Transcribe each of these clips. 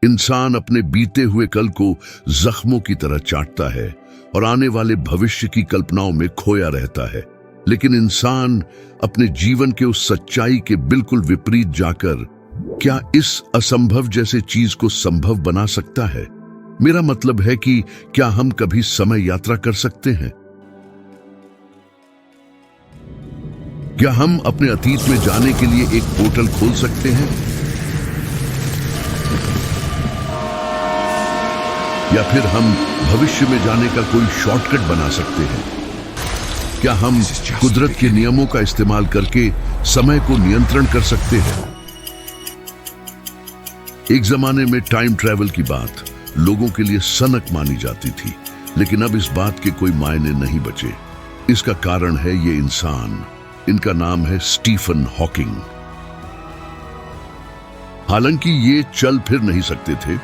इंसान अपने बीते हुए कल को जख्मों की तरह चाटता है और आने वाले भविष्य की कल्पनाओं में खोया रहता है। लेकिन इंसान अपने जीवन के उस सच्चाई के बिल्कुल विपरीत जाकर क्या इस असंभव जैसे चीज को संभव बना सकता है? मेरा मतलब है कि क्या हम कभी समय यात्रा कर सकते हैं? क्या हम अपने अतीत में जाने के लिए एक पोर्टल खोल सकते हैं? या फिर हम भविष्य में जाने का कोई शॉर्टकट बना सकते हैं? क्या हम कुदरत के नियमों का इस्तेमाल करके समय को नियंत्रण कर सकते हैं? एक जमाने में टाइम ट्रैवल की बात लोगों के लिए सनक मानी जाती थी, लेकिन अब इस बात के कोई मायने नहीं बचे। इसका कारण है ये इंसान। इनका नाम है स्टीफन हॉकिंग। हालांकि ये चल फिर नहीं सकते थे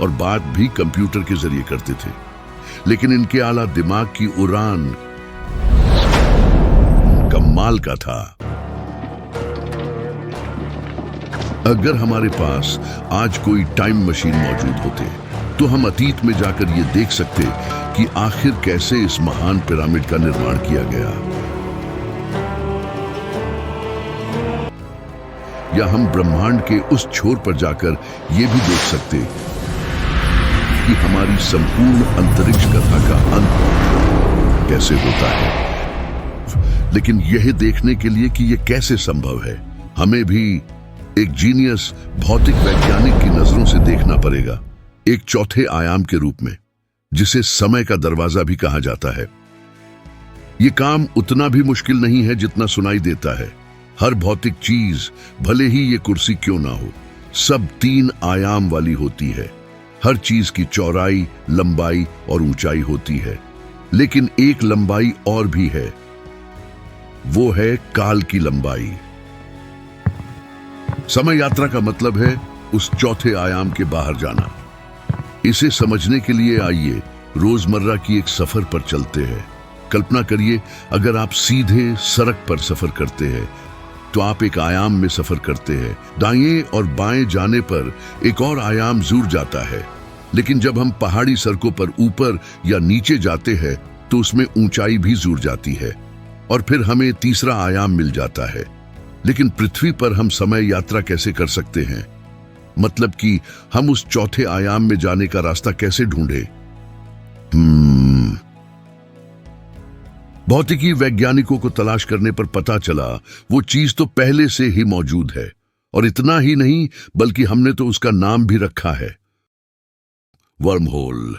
और बात भी कंप्यूटर के जरिए करते थे, लेकिन इनके आला दिमाग की उड़ान कमाल का था। अगर हमारे पास आज कोई टाइम मशीन मौजूद होते तो हम अतीत में जाकर ये देख सकते कि आखिर कैसे इस महान पिरामिड का निर्माण किया गया, या हम ब्रह्मांड के उस छोर पर जाकर ये भी देख सकते कि हमारी संपूर्ण अंतरिक्ष कथा का अंत कैसे होता है। लेकिन यह देखने के लिए कि यह कैसे संभव है, हमें भी एक जीनियस भौतिक वैज्ञानिक की नजरों से देखना पड़ेगा, एक चौथे आयाम के रूप में, जिसे समय का दरवाजा भी कहा जाता है। यह काम उतना भी मुश्किल नहीं है जितना सुनाई देता है। हर भौतिक चीज, भले ही ये कुर्सी क्यों ना हो, सब 3 आयाम वाली होती है। हर चीज की चौड़ाई, लंबाई और ऊंचाई होती है, लेकिन एक लंबाई और भी है, वो है काल की लंबाई। समय यात्रा का मतलब है उस चौथे आयाम के बाहर जाना। इसे समझने के लिए आइए रोजमर्रा की एक सफर पर चलते हैं। कल्पना करिए, अगर आप सीधे सड़क पर सफर करते हैं तो आप एक आयाम में सफर करते हैं। दाएं और बाएं जाने पर एक और आयाम जुड़ जाता है, लेकिन जब हम पहाड़ी सड़कों पर ऊपर या नीचे जाते हैं तो उसमें ऊंचाई भी जुड़ जाती है और फिर हमें तीसरा आयाम मिल जाता है। लेकिन पृथ्वी पर हम समय यात्रा कैसे कर सकते हैं? मतलब कि हम उस चौथे आयाम में जाने का रास्ता कैसे ढूंढे? भौतिकी वैज्ञानिकों को तलाश करने पर पता चला वो चीज तो पहले से ही मौजूद है, और इतना ही नहीं बल्कि हमने तो उसका नाम भी रखा है, वर्म होल।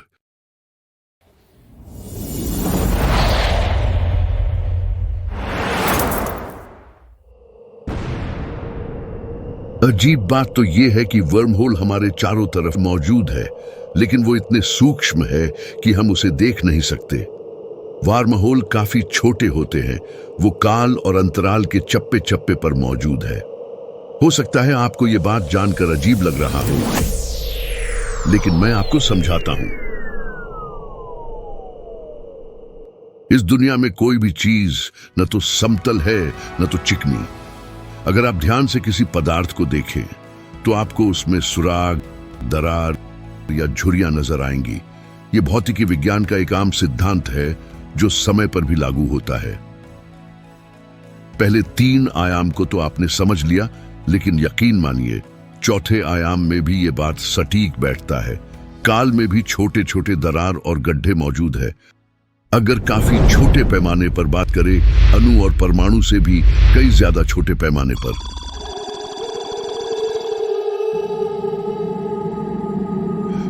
अजीब बात तो यह है कि वर्म होल हमारे चारों तरफ मौजूद है, लेकिन वो इतने सूक्ष्म है कि हम उसे देख नहीं सकते। वर्म होल काफी छोटे होते हैं, वो काल और अंतराल के चप्पे चप्पे पर मौजूद है। हो सकता है आपको ये बात जानकर अजीब लग रहा हो, लेकिन मैं आपको समझाता हूं। इस दुनिया में कोई भी चीज न तो समतल है न तो चिकनी। अगर आप ध्यान से किसी पदार्थ को देखें तो आपको उसमें सुराग, दरार या झुर्रियां नजर आएंगी। ये भौतिकी विज्ञान का एक आम सिद्धांत है जो समय पर भी लागू होता है। पहले 3 आयाम को तो आपने समझ लिया, लेकिन यकीन मानिए चौथे आयाम में भी ये बात सटीक बैठता है। काल में भी छोटे छोटे दरार और गड्ढे मौजूद है। अगर काफी छोटे पैमाने पर बात करें, अणु और परमाणु से भी कई ज्यादा छोटे पैमाने पर,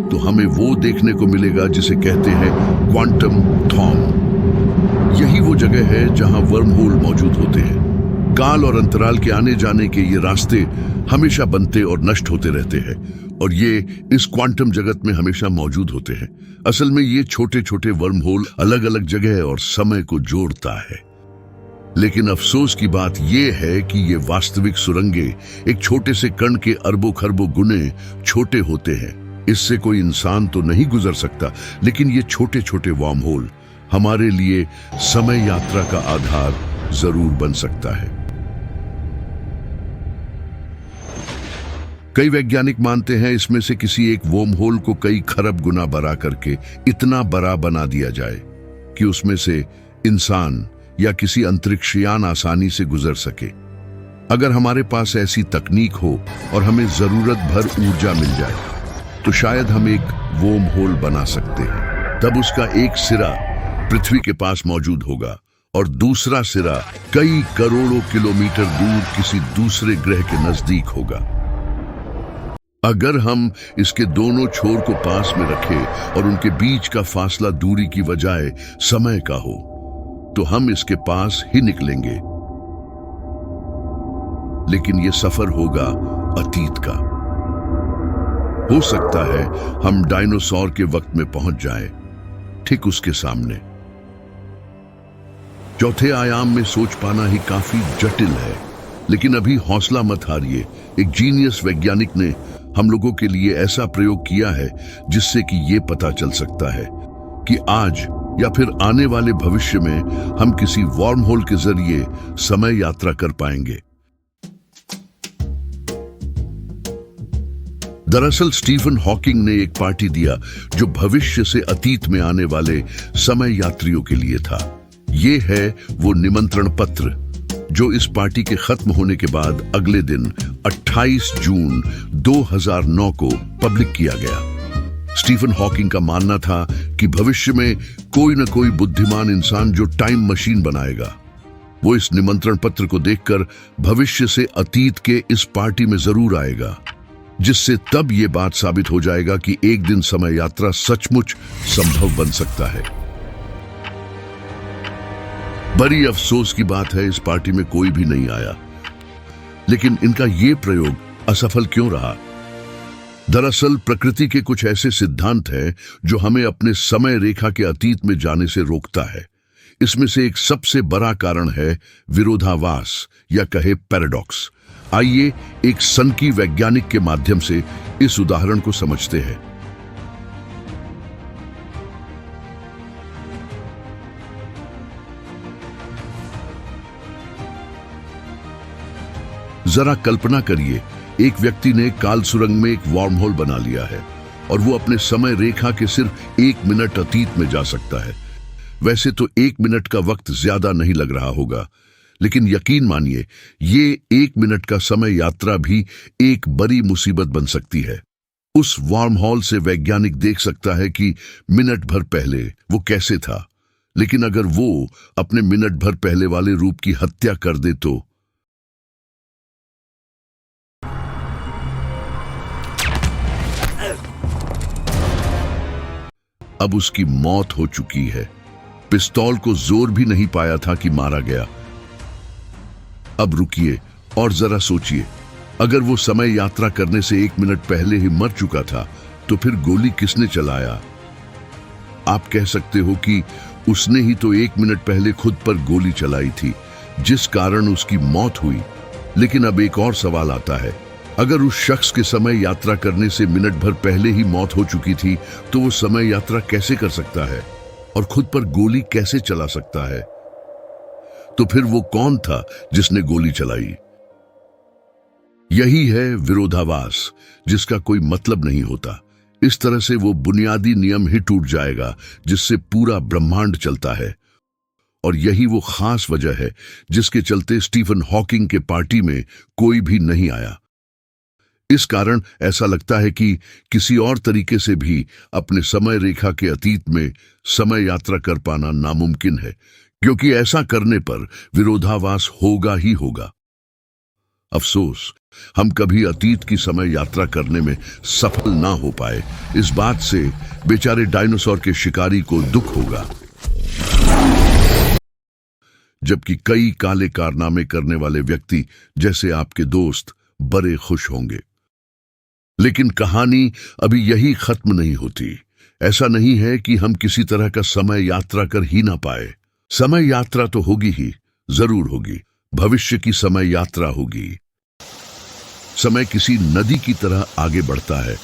तो हमें वो देखने को मिलेगा जिसे कहते हैं क्वांटम थॉर्म। यही वो जगह है जहां वर्म होल मौजूद होते हैं। काल और अंतराल के आने जाने के ये रास्ते हमेशा बनते और नष्ट होते रहते हैं, और ये इस क्वांटम जगत में हमेशा मौजूद होते हैं। असल में ये छोटे छोटे वर्म होल अलग अलग जगह और समय को जोड़ता है। लेकिन अफसोस की बात यह है कि ये वास्तविक सुरंगें एक छोटे से कण के अरबों खरबों गुने छोटे होते हैं। इससे कोई इंसान तो नहीं गुजर सकता, लेकिन ये छोटे छोटे वर्म होल हमारे लिए समय यात्रा का आधार जरूर बन सकता है। कई वैज्ञानिक मानते हैं इसमें से किसी एक वर्म होल को कई खरब गुना बड़ा करके इतना बड़ा बना दिया जाए कि उसमें से इंसान या किसी अंतरिक्षयान आसानी से गुजर सके। अगर हमारे पास ऐसी तकनीक हो और हमें जरूरत भर ऊर्जा मिल जाए तो शायद हम एक वर्म होल बना सकते हैं। तब उसका एक सिरा पृथ्वी के पास मौजूद होगा और दूसरा सिरा कई करोड़ों किलोमीटर दूर किसी दूसरे ग्रह के नजदीक होगा। अगर हम इसके दोनों छोर को पास में रखें और उनके बीच का फासला दूरी की बजाय समय का हो तो हम इसके पास ही निकलेंगे, लेकिन यह सफर होगा अतीत का। हो सकता है हम डायनासोर के वक्त में पहुंच जाएं, ठीक उसके सामने। चौथे आयाम में सोच पाना ही काफी जटिल है, लेकिन अभी हौसला मत हारिए। एक जीनियस वैज्ञानिक ने हम लोगों के लिए ऐसा प्रयोग किया है जिससे कि ये पता चल सकता है कि आज या फिर आने वाले भविष्य में हम किसी वर्म होल के जरिए समय यात्रा कर पाएंगे। दरअसल स्टीफन हॉकिंग ने एक पार्टी दिया जो भविष्य से अतीत में आने वाले समय यात्रियों के लिए था। ये है वो निमंत्रण पत्र जो इस पार्टी के खत्म होने के बाद अगले दिन 28 जून 2009 को पब्लिक किया गया। स्टीफन हॉकिंग का मानना था कि भविष्य में कोई न कोई बुद्धिमान इंसान जो टाइम मशीन बनाएगा, वो इस निमंत्रण पत्र को देखकर भविष्य से अतीत के इस पार्टी में जरूर आएगा, जिससे तब ये बात साबित हो जाएगा कि एक दिन समय यात्रा सचमुच संभव बन सकता है। बड़ी अफसोस की बात है इस पार्टी में कोई भी नहीं आया। लेकिन इनका ये प्रयोग असफल क्यों रहा? दरअसल प्रकृति के कुछ ऐसे सिद्धांत हैं जो हमें अपने समय रेखा के अतीत में जाने से रोकता है। इसमें से एक सबसे बड़ा कारण है विरोधाभास या कहे पैराडॉक्स। आइए एक सनकी वैज्ञानिक के माध्यम से इस उदाहरण को समझते हैं। जरा कल्पना करिए, एक व्यक्ति ने काल सुरंग में एक वर्म होल बना लिया है और वो अपने समय रेखा के सिर्फ 1 मिनट अतीत में जा सकता है। वैसे तो 1 मिनट का वक्त ज्यादा नहीं लग रहा होगा, लेकिन यकीन मानिए ये 1 मिनट का समय यात्रा भी एक बड़ी मुसीबत बन सकती है। उस वर्म होल से वैज्ञानिक देख सकता है कि मिनट भर पहले वो कैसे था, लेकिन अगर वो अपने मिनट भर पहले वाले रूप की हत्या कर दे तो अब उसकी मौत हो चुकी है। पिस्तौल को जोर भी नहीं पाया था कि मारा गया। अब रुकिए और जरा सोचिए, अगर वो समय यात्रा करने से 1 मिनट पहले ही मर चुका था तो फिर गोली किसने चलाया? आप कह सकते हो कि उसने ही तो 1 मिनट पहले खुद पर गोली चलाई थी, जिस कारण उसकी मौत हुई। लेकिन अब एक और सवाल आता है, अगर उस शख्स के समय यात्रा करने से मिनट भर पहले ही मौत हो चुकी थी तो वो समय यात्रा कैसे कर सकता है और खुद पर गोली कैसे चला सकता है? तो फिर वो कौन था जिसने गोली चलाई? यही है विरोधाभास, जिसका कोई मतलब नहीं होता। इस तरह से वो बुनियादी नियम ही टूट जाएगा जिससे पूरा ब्रह्मांड चलता है। और यही वो खास वजह है जिसके चलते स्टीफन हॉकिंग के पार्टी में कोई भी नहीं आया। इस कारण ऐसा लगता है कि किसी और तरीके से भी अपने समय रेखा के अतीत में समय यात्रा कर पाना नामुमकिन है, क्योंकि ऐसा करने पर विरोधाभास होगा ही होगा। अफसोस, हम कभी अतीत की समय यात्रा करने में सफल ना हो पाए। इस बात से बेचारे डायनासोर के शिकारी को दुख होगा, जबकि कई काले कारनामे करने वाले व्यक्ति जैसे आपके दोस्त बड़े खुश होंगे। लेकिन कहानी अभी यही खत्म नहीं होती। ऐसा नहीं है कि हम किसी तरह का समय यात्रा कर ही ना पाए। समय यात्रा तो होगी ही, जरूर होगी। भविष्य की समय यात्रा होगी। समय किसी नदी की तरह आगे बढ़ता है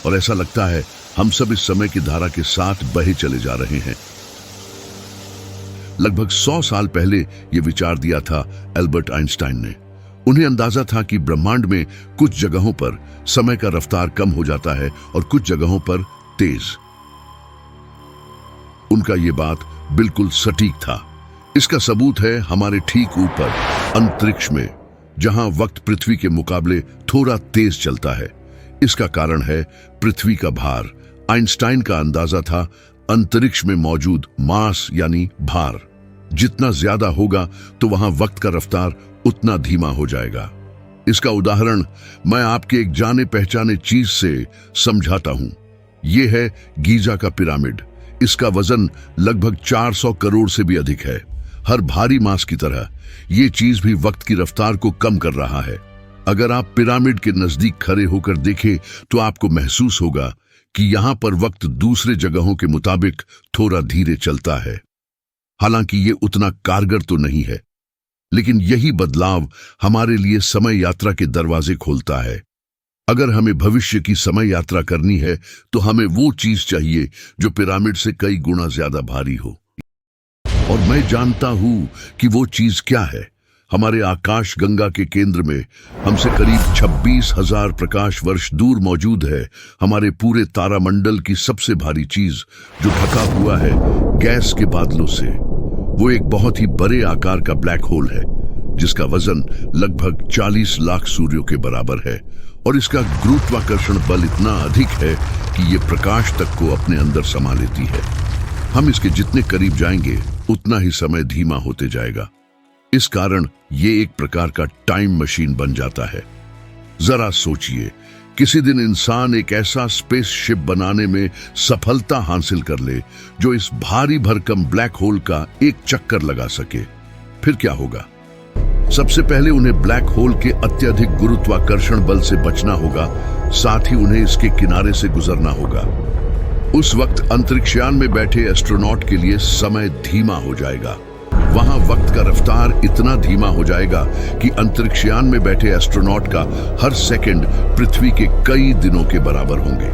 और ऐसा लगता है हम सब इस समय की धारा के साथ बहे चले जा रहे हैं। लगभग 100 साल पहले यह विचार दिया था एल्बर्ट आइंस्टाइन ने, उन्हें अंदाजा था कि ब्रह्मांड में कुछ जगहों पर समय का रफ्तार कम हो जाता है और कुछ जगहों पर तेज। उनका यह बात बिल्कुल सटीक था। इसका सबूत है हमारे ठीक ऊपर अंतरिक्ष में, जहां वक्त पृथ्वी के मुकाबले थोड़ा तेज चलता है। इसका कारण है पृथ्वी का भार। आइंस्टाइन का अंदाजा था अंतरिक्ष में मौजूद मास यानी भार जितना ज्यादा होगा तो वहां वक्त का रफ्तार उतना धीमा हो जाएगा। इसका उदाहरण मैं आपके एक जाने पहचाने चीज से समझाता हूं। यह है गीजा का पिरामिड। इसका वजन लगभग 400 करोड़ से भी अधिक है। हर भारी मास की तरह यह चीज भी वक्त की रफ्तार को कम कर रहा है। अगर आप पिरामिड के नजदीक खड़े होकर देखें तो आपको महसूस होगा कि यहां पर वक्त दूसरे जगहों के मुताबिक थोड़ा धीरे चलता है। हालांकि यह उतना कारगर तो नहीं है, लेकिन यही बदलाव हमारे लिए समय यात्रा के दरवाजे खोलता है। अगर हमें भविष्य की समय यात्रा करनी है तो हमें वो चीज चाहिए जो पिरामिड से कई गुना ज्यादा भारी हो। और मैं जानता हूं कि वो चीज क्या है। हमारे आकाश गंगा के केंद्र में हमसे करीब 26,000 प्रकाश वर्ष दूर मौजूद है हमारे पूरे तारामंडल की सबसे भारी चीज, जो ढका हुआ है गैस के बादलों से। वो एक बहुत ही बड़े आकार का ब्लैक होल है जिसका वजन लगभग 40 लाख सूर्यों के बराबर है और इसका गुरुत्वाकर्षण बल इतना अधिक है कि ये प्रकाश तक को अपने अंदर समा लेती है। हम इसके जितने करीब जाएंगे उतना ही समय धीमा होते जाएगा। इस कारण ये एक प्रकार का टाइम मशीन बन जाता है। जरा सोचिए, किसी दिन इंसान एक ऐसा स्पेसशिप बनाने में सफलता हासिल कर ले जो इस भारी भरकम ब्लैक होल का एक चक्कर लगा सके। फिर क्या होगा? सबसे पहले उन्हें ब्लैक होल के अत्यधिक गुरुत्वाकर्षण बल से बचना होगा, साथ ही उन्हें इसके किनारे से गुजरना होगा। उस वक्त अंतरिक्षयान में बैठे एस्ट्रोनॉट के लिए समय धीमा हो जाएगा। वहां वक्त का रफ्तार इतना धीमा हो जाएगा कि अंतरिक्षयान में बैठे एस्ट्रोनॉट का हर सेकंड पृथ्वी के कई दिनों के बराबर होंगे।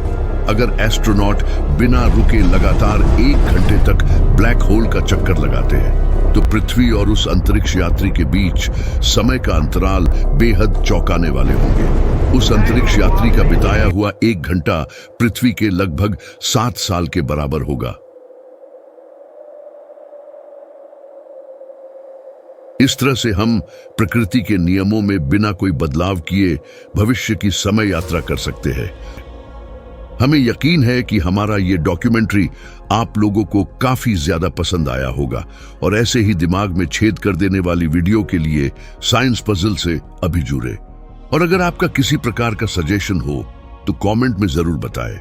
अगर एस्ट्रोनॉट बिना रुके लगातार 1 घंटे तक ब्लैक होल का चक्कर लगाते हैं तो पृथ्वी और उस अंतरिक्ष यात्री के बीच समय का अंतराल बेहद चौंकाने वाले होंगे। उस अंतरिक्ष यात्री का बिताया हुआ 1 घंटा पृथ्वी के लगभग 7 साल के बराबर होगा। इस तरह से हम प्रकृति के नियमों में बिना कोई बदलाव किए भविष्य की समय यात्रा कर सकते हैं। हमें यकीन है कि हमारा ये डॉक्यूमेंट्री आप लोगों को काफी ज्यादा पसंद आया होगा और ऐसे ही दिमाग में छेद कर देने वाली वीडियो के लिए साइंस पजल से अभी जुड़े। और अगर आपका किसी प्रकार का सजेशन हो तो कमेंट में जरूर बताएं।